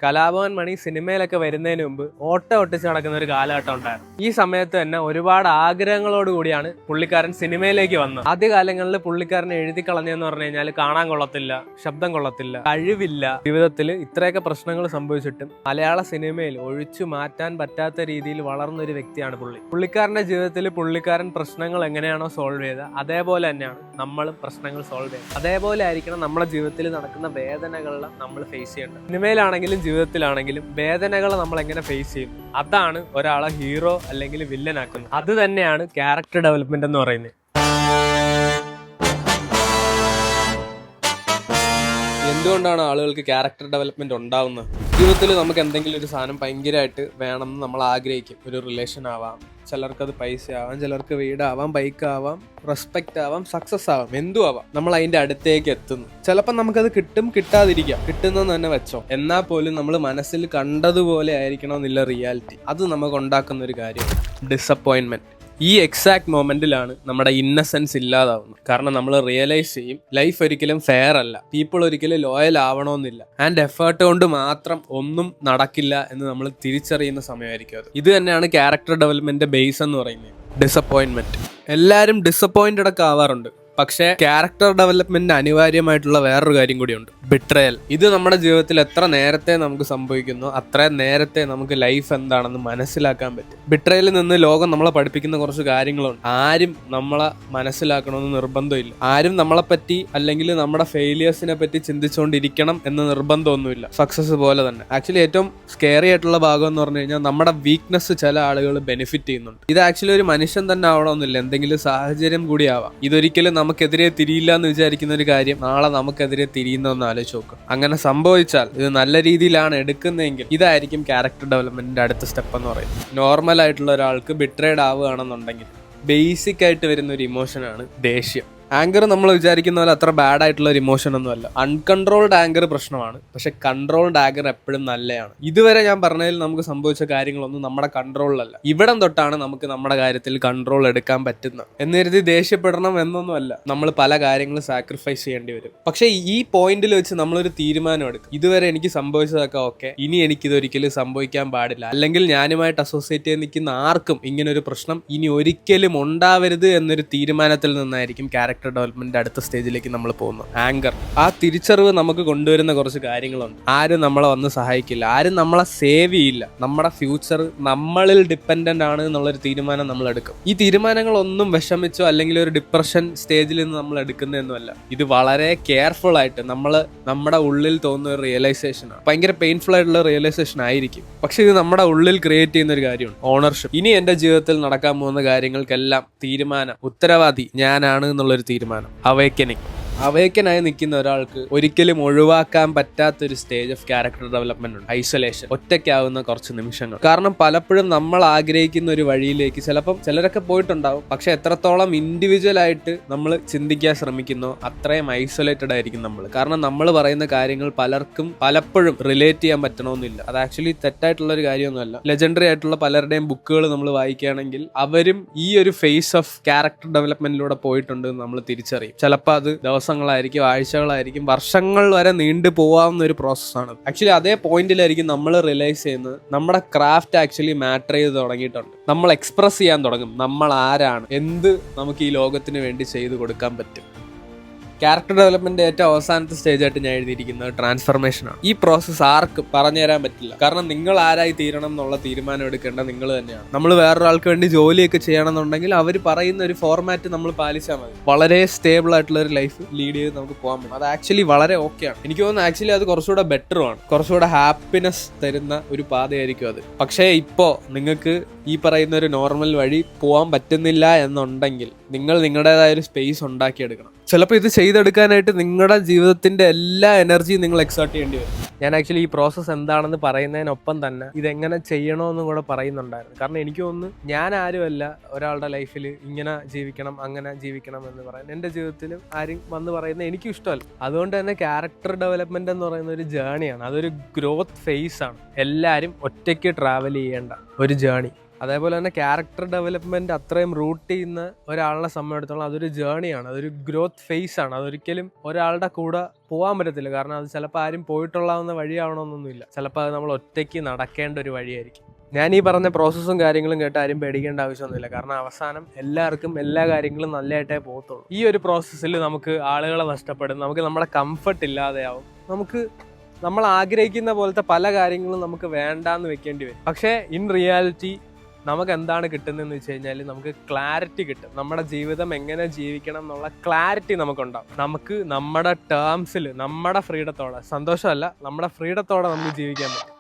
കലാഭവൻ മണി സിനിമയിലൊക്കെ വരുന്നതിന് മുമ്പ് ഓട്ടം ഒട്ടിച്ച് നടക്കുന്ന ഒരു കാലഘട്ടം ഉണ്ടായിരുന്നു. ഈ സമയത്ത് തന്നെ ഒരുപാട് ആഗ്രഹങ്ങളോട് കൂടിയാണ് പുള്ളിക്കാരൻ സിനിമയിലേക്ക് വന്നത്. ആദ്യകാലങ്ങളിൽ പുള്ളിക്കാരനെ എഴുതി കളഞ്ഞെന്ന് പറഞ്ഞു കഴിഞ്ഞാൽ കാണാൻ കൊള്ളത്തില്ല, ശബ്ദം കൊള്ളത്തില്ല, കഴിവില്ല. ജീവിതത്തിൽ ഇത്രയൊക്കെ പ്രശ്നങ്ങൾ സംഭവിച്ചിട്ടും മലയാള സിനിമയിൽ ഒഴിച്ചു മാറ്റാൻ പറ്റാത്ത രീതിയിൽ വളർന്ന ഒരു വ്യക്തിയാണ് പുള്ളിക്കാരന്റെ ജീവിതത്തിൽ പുള്ളിക്കാരൻ പ്രശ്നങ്ങൾ എങ്ങനെയാണോ സോൾവ് ചെയ്തത് അതേപോലെ തന്നെയാണ് നമ്മളും പ്രശ്നങ്ങൾ സോൾവ് ചെയ്യുന്നത്. അതേപോലെ ആയിരിക്കണം നമ്മുടെ ജീവിതത്തിൽ നടക്കുന്ന വേദനകളെല്ലാം നമ്മൾ ഫേസ് ചെയ്യേണ്ടത്. സിനിമയിലാണെങ്കിലും ജീവിതത്തിലാണെങ്കിലും വേദനകൾ നമ്മൾ എങ്ങനെ ഫേസ് ചെയ്യും, അതാണ് ഒരാളെ ഹീറോ അല്ലെങ്കിൽ വില്ലൻ ആക്കുന്നത്. അത് തന്നെയാണ് ക്യാരക്ടർ ഡെവലപ്മെന്റ് എന്ന് പറയുന്നത്. എന്തുകൊണ്ടാണ് ആളുകൾക്ക് ക്യാരക്ടർ ഡെവലപ്മെന്റ് ഉണ്ടാവുന്നത്? ജീവിതത്തിൽ നമുക്ക് എന്തെങ്കിലും ഒരു സാധനം ഭയങ്കരമായിട്ട് വേണമെന്ന് നമ്മൾ ആഗ്രഹിക്കും. ഒരു റിലേഷൻ ആവാം, ചിലർക്ക് അത് പൈസ ആവാം, ചിലർക്ക് വീടാവാം, ബൈക്ക് ആവാം, റെസ്പെക്റ്റ് ആവാം, സക്സസ് ആവാം, എന്തും ആവാം. നമ്മൾ അതിന്റെ അടുത്തേക്ക് എത്തുന്നു. ചിലപ്പോൾ നമുക്കത് കിട്ടും, കിട്ടാതിരിക്കാം. കിട്ടുന്നെന്ന് തന്നെ വെച്ചോ, എന്നാൽ പോലും നമ്മൾ മനസ്സിൽ കണ്ടതുപോലെ ആയിരിക്കണമെന്നില്ല റിയാലിറ്റി. അത് നമുക്ക് ഉണ്ടാക്കുന്ന ഒരു കാര്യമാണ് ഡിസപ്പോയിൻമെന്റ്. ഈ എക്സാക്ട് മൊമെന്റിലാണ് നമ്മുടെ ഇന്നസെൻസ് ഇല്ലാതാവുന്നത്. കാരണം നമ്മൾ റിയലൈസ് ചെയ്യും ലൈഫ് ഒരിക്കലും ഫെയർ അല്ല, പീപ്പിൾ ഒരിക്കലും ലോയൽ ആവണമെന്നില്ല, ആൻഡ് എഫേർട്ട് കൊണ്ട് മാത്രം ഒന്നും നടക്കില്ല എന്ന് നമ്മൾ തിരിച്ചറിയുന്ന സമയമായിരിക്കും അത്. ഇത് തന്നെയാണ് ക്യാരക്ടർ ഡെവലപ്മെന്റിന്റെ ബേസ് എന്ന് പറയുന്നത്, ഡിസപ്പോയിൻമെന്റ്. എല്ലാവരും ഡിസപ്പോയിന്റഡ് ഒക്കെ ആവാറുണ്ട്. പക്ഷേ ക്യാരക്ടർ ഡെവലപ്മെന്റിന് അനിവാര്യമായിട്ടുള്ള വേറൊരു കാര്യം കൂടിയുണ്ട്, ബിട്രയൽ. ഇത് നമ്മുടെ ജീവിതത്തിൽ എത്ര നേരത്തെ നമുക്ക് സംഭവിക്കുന്നു അത്രയും നേരത്തെ നമുക്ക് ലൈഫ് എന്താണെന്ന് മനസ്സിലാക്കാൻ പറ്റും. ബിട്രയലിൽ നിന്ന് ലോകം നമ്മളെ പഠിപ്പിക്കുന്ന കുറച്ച് കാര്യങ്ങളുണ്ട്. ആരും നമ്മളെ മനസ്സിലാക്കണമെന്ന് നിർബന്ധമില്ല. ആരും നമ്മളെപ്പറ്റി അല്ലെങ്കിൽ നമ്മുടെ ഫെയിലിയേഴ്സിനെ പറ്റി ചിന്തിച്ചുകൊണ്ടിരിക്കണം എന്ന് നിർബന്ധമൊന്നുമില്ല. സക്സസ് പോലെ തന്നെ ആക്ച്വലി ഏറ്റവും സ്കെയറി ആയിട്ടുള്ള ഭാഗം എന്ന് പറഞ്ഞു കഴിഞ്ഞാൽ നമ്മുടെ വീക്ക്നെസ് ചില ആളുകൾ ബെനിഫിറ്റ് ചെയ്യുന്നുണ്ട്. ഇത് ആക്ച്വലി ഒരു മനുഷ്യൻ തന്നെ ആവണമെന്നില്ല, എന്തെങ്കിലും സാഹചര്യം കൂടി ആവാം. ഇതൊരിക്കലും നമുക്കെതിരെ തിരിയില്ല എന്ന് വിചാരിക്കുന്ന ഒരു കാര്യം നാളെ നമുക്കെതിരെ തിരിയുന്നതെന്ന് ആലോചിച്ച് നോക്കുക. അങ്ങനെ സംഭവിച്ചാൽ ഇത് നല്ല രീതിയിലാണ് എടുക്കുന്നതെങ്കിൽ ഇതായിരിക്കും ക്യാരക്ടർ ഡെവലപ്മെന്റിന്റെ അടുത്ത സ്റ്റെപ്പ് എന്ന് പറയുന്നത്. നോർമൽ ആയിട്ടുള്ള ഒരാൾക്ക് ബിട്രേഡ് ആവുകയാണെന്നുണ്ടെങ്കിൽ ബേസിക് ആയിട്ട് വരുന്ന ഒരു ഇമോഷനാണ് ദേഷ്യം. ആങ്കർ നമ്മൾ വിചാരിക്കുന്ന പോലെ അത്ര ബാഡ് ആയിട്ടുള്ള ഒരു ഇമോഷൻ ഒന്നും അല്ല. അൺകൺട്രോൾഡ് ആങ്കർ പ്രശ്നമാണ്, പക്ഷെ കൺട്രോൾഡ് ആങ്കർ എപ്പോഴും നല്ലതാണ്. ഇതുവരെ ഞാൻ പറഞ്ഞതിൽ നമുക്ക് സംഭവിച്ച കാര്യങ്ങളൊന്നും നമ്മുടെ കൺട്രോളിലല്ല. ഇവിടം തൊട്ടാണ് നമുക്ക് നമ്മുടെ കാര്യത്തിൽ കൺട്രോൾ എടുക്കാൻ പറ്റുന്നത്. എന്ന് കരുതി ദേഷ്യപ്പെടണം എന്നൊന്നുമല്ല, നമ്മൾ പല കാര്യങ്ങളും സാക്രിഫൈസ് ചെയ്യേണ്ടി വരും. പക്ഷെ ഈ പോയിന്റിൽ വെച്ച് നമ്മളൊരു തീരുമാനം എടുക്കും, ഇതുവരെ എനിക്ക് സംഭവിച്ചതൊക്കെ ഓക്കെ, ഇനി എനിക്കിതൊരിക്കലും സംഭവിക്കാൻ പാടില്ല, അല്ലെങ്കിൽ ഞാനുമായിട്ട് അസോസിയേറ്റ് ചെയ്ത് നിൽക്കുന്ന ആർക്കും ഇങ്ങനൊരു പ്രശ്നം ഇനി ഒരിക്കലും ഉണ്ടാവരുത് എന്നൊരു തീരുമാനത്തിൽ നിന്നായിരിക്കും ക്യാരക്ടർ ഡെവലപ്മെന്റ് അടുത്ത സ്റ്റേജിലേക്ക് നമ്മൾ പോകുന്നു. ആങ്കർ, ആ തിരിച്ചറിവ് നമുക്ക് കൊണ്ടുവരുന്ന കുറച്ച് കാര്യങ്ങളുണ്ട്. ആരും നമ്മളെ വന്ന് സഹായിക്കില്ല, ആരും നമ്മളെ സേവ് ചെയ്യില്ല, നമ്മുടെ ഫ്യൂച്ചർ നമ്മളിൽ ഡിപ്പെൻഡന്റ് ആണ് എന്നുള്ളൊരു തീരുമാനം നമ്മൾ എടുക്കും. ഈ തീരുമാനങ്ങളൊന്നും വിഷമിച്ചോ അല്ലെങ്കിൽ ഒരു ഡിപ്രഷൻ സ്റ്റേജിൽ നിന്ന് നമ്മൾ എടുക്കുന്നതൊന്നുമല്ല. ഇത് വളരെ കെയർഫുൾ ആയിട്ട് നമ്മുടെ ഉള്ളിൽ തോന്നുന്ന ഒരു റിയലൈസേഷനാണ്. ഭയങ്കര പെയിൻഫുൾ ആയിട്ടുള്ള റിയലൈസേഷൻ ആയിരിക്കും, പക്ഷെ ഇത് നമ്മുടെ ഉള്ളിൽ ക്രിയേറ്റ് ചെയ്യുന്ന ഒരു കാര്യമാണ്, ഓണർഷിപ്പ്. ഇനി എന്റെ ജീവിതത്തിൽ നടക്കാൻ പോകുന്ന കാര്യങ്ങൾക്കെല്ലാം തീരുമാനം, ഉത്തരവാദി ഞാനാണ് എന്നുള്ളൊരു തീരുമാനം. അവേക്കനായി നിൽക്കുന്ന ഒരാൾക്ക് ഒരിക്കലും ഒഴിവാക്കാൻ പറ്റാത്തൊരു സ്റ്റേജ് ഓഫ് ക്യാരക്ടർ ഡെവലപ്മെന്റ് ഉണ്ട്, ഐസൊലേഷൻ. ഒറ്റയ്ക്കാവുന്ന കുറച്ച് നിമിഷങ്ങൾ. കാരണം പലപ്പോഴും നമ്മൾ ആഗ്രഹിക്കുന്ന ഒരു വഴിയിലേക്ക് ചിലപ്പം ചിലരൊക്കെ പോയിട്ടുണ്ടാവും, പക്ഷെ എത്രത്തോളം ഇൻഡിവിജ്വൽ ആയിട്ട് നമ്മൾ ചിന്തിക്കാൻ ശ്രമിക്കുന്നോ അത്രയും ഐസൊലേറ്റഡ് ആയിരിക്കും നമ്മൾ. കാരണം നമ്മൾ പറയുന്ന കാര്യങ്ങൾ പലർക്കും പലപ്പോഴും റിലേറ്റ് ചെയ്യാൻ പറ്റണമെന്നില്ല. അത് ആക്ച്വലി തെറ്റായിട്ടുള്ള ഒരു കാര്യമൊന്നുമല്ല. ലെജൻഡറി ആയിട്ടുള്ള പലരുടെയും ബുക്കുകൾ നമ്മൾ വായിക്കുകയാണെങ്കിൽ അവരും ഈ ഒരു ഫേസ് ഓഫ് ക്യാരക്ടർ ഡെവലപ്മെന്റിലൂടെ പോയിട്ടുണ്ട് നമ്മൾ തിരിച്ചറിയും. ചിലപ്പോൾ അത് ദിവസങ്ങളായിരിക്കും, ആഴ്ചകളായിരിക്കും, വർഷങ്ങൾ വരെ നീണ്ടു പോവാവുന്ന ഒരു പ്രോസസ്സാണ്. ആക്ച്വലി അതേ പോയിന്റിലായിരിക്കും നമ്മൾ റിയലൈസ് ചെയ്യുന്നത് നമ്മുടെ ക്രാഫ്റ്റ് ആക്ച്വലി മാറ്റർ ചെയ്ത് തുടങ്ങിയിട്ടുണ്ട്. നമ്മൾ എക്സ്പ്രസ് ചെയ്യാൻ തുടങ്ങും നമ്മൾ ആരാണ്, എന്ത് നമുക്ക് ഈ ലോകത്തിന് വേണ്ടി ചെയ്തു കൊടുക്കാൻ പറ്റും. ക്യാരക്ടർ ഡെവലപ്മെന്റ് ഏറ്റവും അവസാനത്തെ സ്റ്റേജ് ആയിട്ട് ഞാൻ എഴുതിയിരിക്കുന്നത് ട്രാൻസ്ഫർമേഷനാണ്. ഈ പ്രോസസ്സ് ആർക്കും പറഞ്ഞു തരാൻ പറ്റില്ല. കാരണം നിങ്ങൾ ആരായി തീരണം എന്നുള്ള തീരുമാനം എടുക്കേണ്ട നിങ്ങൾ തന്നെയാണ്. നമ്മൾ വേറൊരാൾക്ക് വേണ്ടി ജോലിയൊക്കെ ചെയ്യണമെന്നുണ്ടെങ്കിൽ അവർ പറയുന്ന ഒരു ഫോർമാറ്റ് നമ്മൾ പാലിച്ചാൽ മതി. വളരെ സ്റ്റേബിൾ ആയിട്ടുള്ള ഒരു ലൈഫ് ലീഡ് ചെയ്ത് നമുക്ക് പോകാൻ പറ്റും. അത് ആക്ച്വലി വളരെ ഓക്കെയാണ്. എനിക്ക് തോന്നുന്നു ആക്ച്വലി അത് കുറച്ചുകൂടെ ബെറ്ററുമാണ്, കുറച്ചുകൂടെ ഹാപ്പിനെസ് തരുന്ന ഒരു പാതയായിരിക്കും അത്. പക്ഷേ ഇപ്പോൾ നിങ്ങൾക്ക് ഈ പറയുന്ന ഒരു നോർമൽ വഴി പോകാൻ പറ്റുന്നില്ല എന്നുണ്ടെങ്കിൽ നിങ്ങൾ നിങ്ങളുടേതായ ഒരു സ്പേസ് ഉണ്ടാക്കിയെടുക്കണം. ചിലപ്പോൾ ഇത് ചെയ്തെടുക്കാനായിട്ട് നിങ്ങളുടെ ജീവിതത്തിന്റെ എല്ലാ എനർജിയും നിങ്ങൾ എക്സേർട്ട് ചെയ്യേണ്ടി വരും. ഞാൻ ആക്ച്വലി ഈ പ്രോസസ്സ് എന്താണെന്ന് പറയുന്നതിനൊപ്പം തന്നെ ഇതെങ്ങനെ ചെയ്യണമെന്നും കൂടെ പറയുന്നുണ്ടായിരുന്നു. കാരണം എനിക്ക് തോന്നുന്നു ഞാൻ ആരുമല്ല ഒരാളുടെ ലൈഫിൽ ഇങ്ങനെ ജീവിക്കണം അങ്ങനെ ജീവിക്കണം എന്ന് പറയാൻ. എൻ്റെ ജീവിതത്തിൽ ആരും വന്ന് പറയുന്നത് എനിക്കും ഇഷ്ടമല്ല. അതുകൊണ്ട് തന്നെ ക്യാരക്ടർ ഡെവലപ്മെന്റ് എന്ന് പറയുന്ന ഒരു ജേണിയാണ്, അതൊരു ഗ്രോത്ത് ഫേസ് ആണ്. എല്ലാവരും ഒറ്റയ്ക്ക് ട്രാവൽ ചെയ്യേണ്ട ഒരു ജേണി. അതേപോലെ തന്നെ ക്യാരക്ടർ ഡെവലപ്മെന്റ് അത്രയും റൂട്ട് ചെയ്യുന്ന ഒരാളിനെ സംബന്ധിച്ചിടത്തോളം അതൊരു ജേണിയാണ്, അതൊരു ഗ്രോത്ത് ഫേസ് ആണ്. അതൊരിക്കലും ഒരാളുടെ കൂടെ പോകാൻ പറ്റത്തില്ല. കാരണം അത് ചിലപ്പോൾ ആരും പോയിട്ടുള്ളാവുന്ന വഴിയാവണമെന്നൊന്നുമില്ല. ചിലപ്പോൾ അത് നമ്മൾ ഒറ്റയ്ക്ക് നടക്കേണ്ട ഒരു വഴിയായിരിക്കും. ഞാൻ ഈ പറഞ്ഞ പ്രോസസ്സും കാര്യങ്ങളും കേട്ട് ആരും പേടിക്കേണ്ട ആവശ്യമൊന്നുമില്ല. കാരണം അവസാനം എല്ലാവർക്കും എല്ലാ കാര്യങ്ങളും നല്ലതായിട്ടേ പോകത്തുള്ളൂ. ഈ ഒരു പ്രോസസ്സിൽ നമുക്ക് ആളുകളെ നഷ്ടപ്പെടും, നമുക്ക് നമ്മുടെ കംഫർട്ട് ഇല്ലാതെയാവും, നമുക്ക് നമ്മൾ ആഗ്രഹിക്കുന്ന പോലത്തെ പല കാര്യങ്ങളും നമുക്ക് വേണ്ടാന്ന് വെക്കേണ്ടി വരും. പക്ഷേ ഇൻ റിയാലിറ്റി നമുക്ക് എന്താണ് കിട്ടുന്നതെന്ന് വെച്ച് കഴിഞ്ഞാൽ നമുക്ക് ക്ലാരിറ്റി കിട്ടും. നമ്മുടെ ജീവിതം എങ്ങനെ ജീവിക്കണം എന്നുള്ള ക്ലാരിറ്റി നമുക്കുണ്ടാവും. നമുക്ക് നമ്മുടെ ടേംസിൽ നമ്മുടെ ഫ്രീഡത്തോടെ, സന്തോഷമല്ല നമ്മുടെ ഫ്രീഡത്തോടെ നമുക്ക് ജീവിക്കാൻ പറ്റും.